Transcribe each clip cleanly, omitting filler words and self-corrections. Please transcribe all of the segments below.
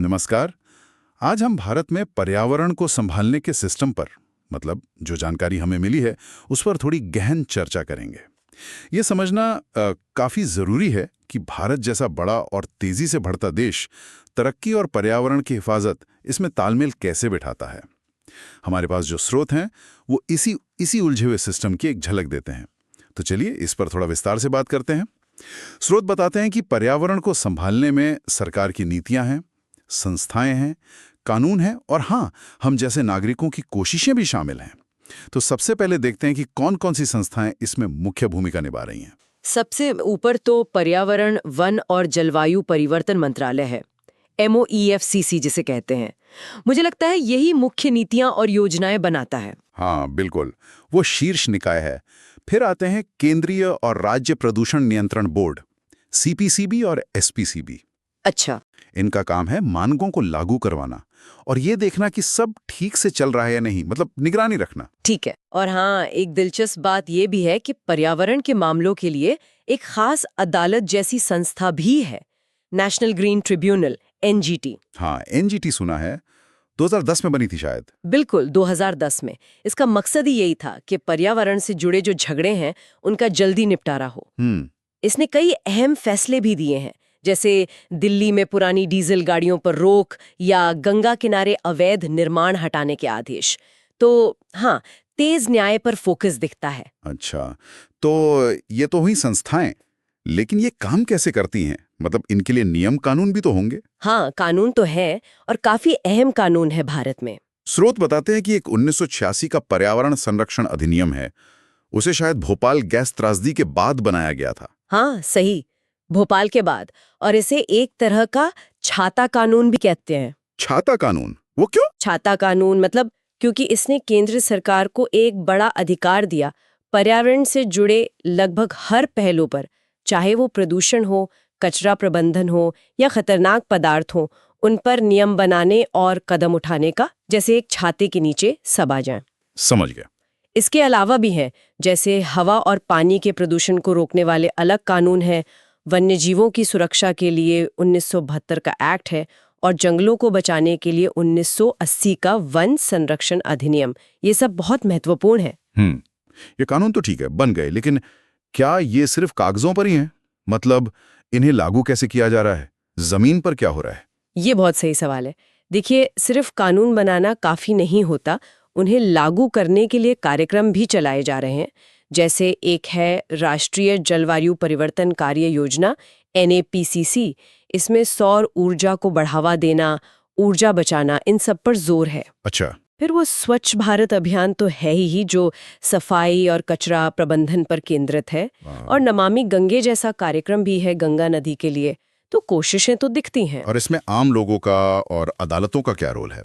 नमस्कार। आज हम भारत में पर्यावरण को संभालने के सिस्टम पर, मतलब जो जानकारी हमें मिली है उस पर थोड़ी गहन चर्चा करेंगे। ये समझना काफी जरूरी है कि भारत जैसा बड़ा और तेजी से बढ़ता देश तरक्की और पर्यावरण की हिफाजत इसमें तालमेल कैसे बिठाता है। हमारे पास जो स्रोत हैं वो इसी उलझे हुए सिस्टम की एक झलक देते हैं। तो चलिए इस पर थोड़ा विस्तार से बात करते हैं। स्रोत बताते हैं कि पर्यावरण को संभालने में सरकार की नीतियां हैं, संस्थाएं हैं, कानून है और हाँ, हम जैसे नागरिकों की कोशिशें भी शामिल हैं। तो सबसे पहले देखते हैं कि कौन कौन सी संस्थाएं इसमें मुख्य भूमिका निभा रही हैं। सबसे ऊपर तो पर्यावरण, वन और जलवायु परिवर्तन मंत्रालय है, MOEFCC जिसे कहते हैं। मुझे लगता है यही मुख्य नीतियां और योजनाएं बनाता है। हाँ बिल्कुल, वो शीर्ष निकाय है। फिर आते हैं केंद्रीय और राज्य प्रदूषण नियंत्रण बोर्ड, CPCB और SPCB। अच्छा। इनका काम है मानकों को लागू करवाना और ये देखना कि सब ठीक से चल रहा है या नहीं, मतलब निगरानी रखना। ठीक है। और हाँ, एक दिलचस्प बात यह भी है कि पर्यावरण के मामलों के लिए एक खास अदालत जैसी संस्था भी है, नेशनल ग्रीन ट्रिब्यूनल, NGT। हाँ, NGT सुना है, 2010 में बनी थी शायद। बिल्कुल, 2010 में। इसका मकसद ही यही था कि पर्यावरण से जुड़े जो झगड़े हैं उनका जल्दी निपटारा हो। इसने कई अहम फैसले भी दिए हैं, जैसे दिल्ली में पुरानी डीजल गाड़ियों पर रोक या गंगा किनारे अवैध निर्माण हटाने के आदेश। तो हाँ, तेज न्याय पर फोकस दिखता है। अच्छा, तो ये तो हुई संस्थाएं, लेकिन ये काम कैसे करती हैं? मतलब इनके लिए नियम कानून भी तो होंगे। हाँ, कानून तो है और काफी अहम कानून है भारत में। स्रोत बताते हैं कि एक 1986 का पर्यावरण संरक्षण अधिनियम है। उसे शायद भोपाल गैस त्रासदी के बाद बनाया गया था। हाँ सही, भोपाल के बाद। और इसे एक तरह का छाता कानून भी कहते हैं। छाता कानून? वो क्यों? छाता कानून मतलब क्योंकि इसने केंद्र सरकार को एक बड़ा अधिकार दिया पर्यावरण से जुड़े लगभग हर पहलू पर, चाहे वो प्रदूषण हो, कचरा प्रबंधन हो या खतरनाक पदार्थ हो, उन पर नियम बनाने और कदम उठाने का, जैसे एक छाते के नीचे सब आ जाए। समझ गया। इसके अलावा भी हैं, जैसे हवा और पानी के प्रदूषण को रोकने वाले अलग कानून हैं, वन्य जीवों की सुरक्षा के लिए 1972 का एक्ट है और जंगलों को बचाने के लिए 1980 का वन संरक्षण अधिनियम। ये सब बहुत महत्वपूर्ण है। ये कानून तो ठीक है, बन गए, लेकिन क्या ये सिर्फ कागजों पर ही हैं? मतलब इन्हें लागू कैसे किया जा रहा है? जमीन पर क्या हो रहा है? ये बहुत सही सवाल है। देखिए, सिर्फ कानून बनाना काफी नहीं होता, उन्हें लागू करने के लिए कार्यक्रम भी चलाए जा रहे हैं। जैसे एक है राष्ट्रीय जलवायु परिवर्तन कार्य योजना, NAPCC। इसमें सौर ऊर्जा को बढ़ावा देना, ऊर्जा बचाना, इन सब पर जोर है। अच्छा। फिर वो स्वच्छ भारत अभियान तो है ही, जो सफाई और कचरा प्रबंधन पर केंद्रित है। और नमामि गंगे जैसा कार्यक्रम भी है गंगा नदी के लिए। तो कोशिशें तो दिखती हैं। और इसमें आम लोगों का और अदालतों का क्या रोल है?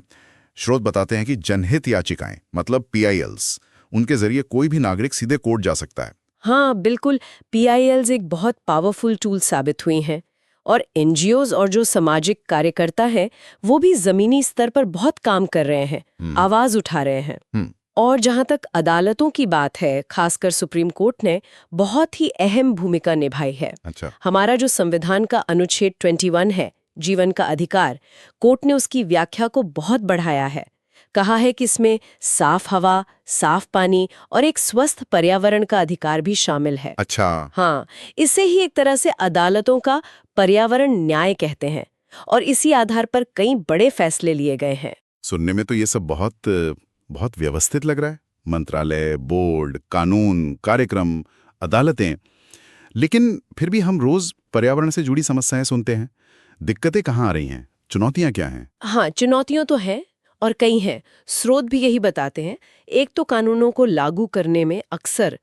स्रोत बताते हैं कि जनहित याचिकाएं, मतलब PILs, उनके जरिए कोई भी नागरिक सीधे कोर्ट जा सकता है। हाँ बिल्कुल, PILs एक बहुत पावरफुल टूल साबित हुई हैं। और NGOs और जो सामाजिक कार्यकर्ता हैं वो भी जमीनी स्तर पर बहुत काम कर रहे हैं, आवाज उठा रहे हैं। और जहां तक अदालतों की बात है, खासकर सुप्रीम कोर्ट ने बहुत ही अहम भूमिका निभाई है। अच्छा। हमारा जो संविधान का अनुच्छेद 21 है, जीवन का अधिकार, कोर्ट ने उसकी व्याख्या को बहुत बढ़ाया है। कहा है कि इसमें साफ हवा, साफ पानी और एक स्वस्थ पर्यावरण का अधिकार भी शामिल है। अच्छा। हाँ, इसे ही एक तरह से अदालतों का पर्यावरण न्याय कहते हैं और इसी आधार पर कई बड़े फैसले लिए गए हैं। सुनने में तो ये सब बहुत व्यवस्थित लग रहा है। मंत्रालय, बोर्ड, कानून, कार्यक्रम, अदालतें। लेकिन फिर भी हम रोज पर्यावरण से जुड़ी समस्याएं सुनते हैं। दिक्कतें कहाँ आ रही हैं? चुनौतियां क्या हैं? हाँ, चुनौतियां तो हैं और कई हैं। स्रोत भी यही बताते हैं। एक तो कानूनों को लागू करने में अक्सर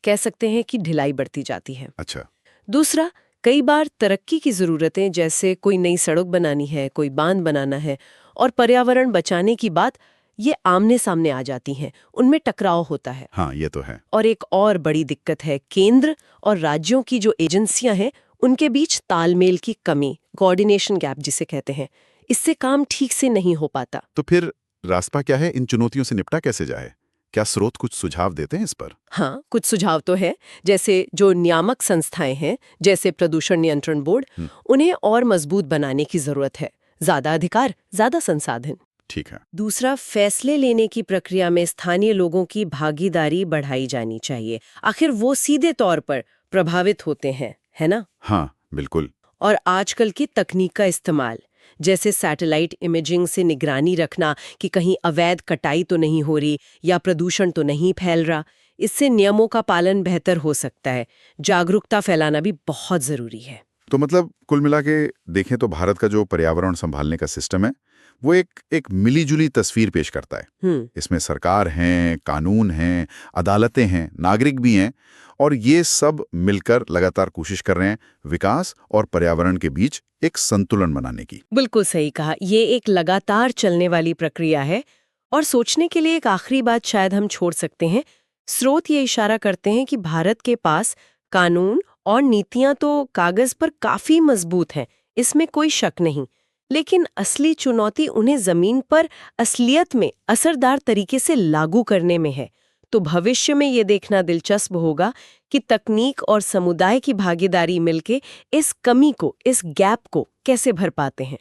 कह सकते हैं कि ढिलाई बढ़ती जाती है। अच्छा। दूसरा, कई बार तरक्की की जरूरतें, जैसे कोई नई सड़क बनानी है, कोई बांध बनाना है, और पर्यावरण बचाने की बात, ये आमने सामने आ जाती हैं, उनमें टकराव होता है। हाँ, ये तो है। और एक और बड़ी दिक्कत है केंद्र और राज्यों की जो एजेंसियां हैं उनके बीच तालमेल की कमी, कोऑर्डिनेशन गैप जिसे कहते हैं। इससे काम ठीक से नहीं हो पाता। तो फिर रास्ता क्या है? इन चुनौतियों से निपटा कैसे जाए? क्या स्रोत कुछ सुझाव देते हैं इस पर? हाँ, कुछ सुझाव तो है। जैसे जो नियामक संस्थाएं हैं, जैसे प्रदूषण नियंत्रण बोर्ड, उन्हें और मजबूत बनाने की जरूरत है। ज्यादा अधिकार, ज्यादा संसाधन। ठीक है। दूसरा, फैसले लेने की प्रक्रिया में स्थानीय लोगों की भागीदारी बढ़ाई जानी चाहिए। आखिर वो सीधे तौर पर प्रभावित होते हैं, है ना? हाँ, बिल्कुल। और आजकल की तकनीक का इस्तेमाल, जैसे सैटेलाइट इमेजिंग से निगरानी रखना कि कहीं अवैध कटाई तो नहीं हो रही या प्रदूषण तो नहीं फैल रहा, इससे नियमों का पालन बेहतर हो सकता है। जागरूकता फैलाना भी बहुत जरूरी है। तो मतलब कुल मिला के देखें तो भारत का जो पर्यावरण संभालने का सिस्टम है वो एक मिलीजुली तस्वीर पेश करता है। इसमें सरकार हैं, कानून हैं, अदालतें हैं, नागरिक भी हैं, और ये सब मिलकर लगातार कोशिश कर रहे हैं विकास और पर्यावरण के बीच एक संतुलन बनाने की। बिल्कुल सही कहा, ये एक लगातार चलने वाली प्रक्रिया है। और सोचने के लिए एक आखिरी बात शायद हम छोड़ सकते हैं। स्रोत ये इशारा करते हैं कि भारत के पास कानून और नीतियां तो कागज पर काफी मजबूत हैं, इसमें कोई शक नहीं, लेकिन असली चुनौती उन्हें जमीन पर असलियत में असरदार तरीके से लागू करने में है। तो भविष्य में ये देखना दिलचस्प होगा कि तकनीक और समुदाय की भागीदारी मिलके इस कमी को, इस गैप को कैसे भर पाते हैं।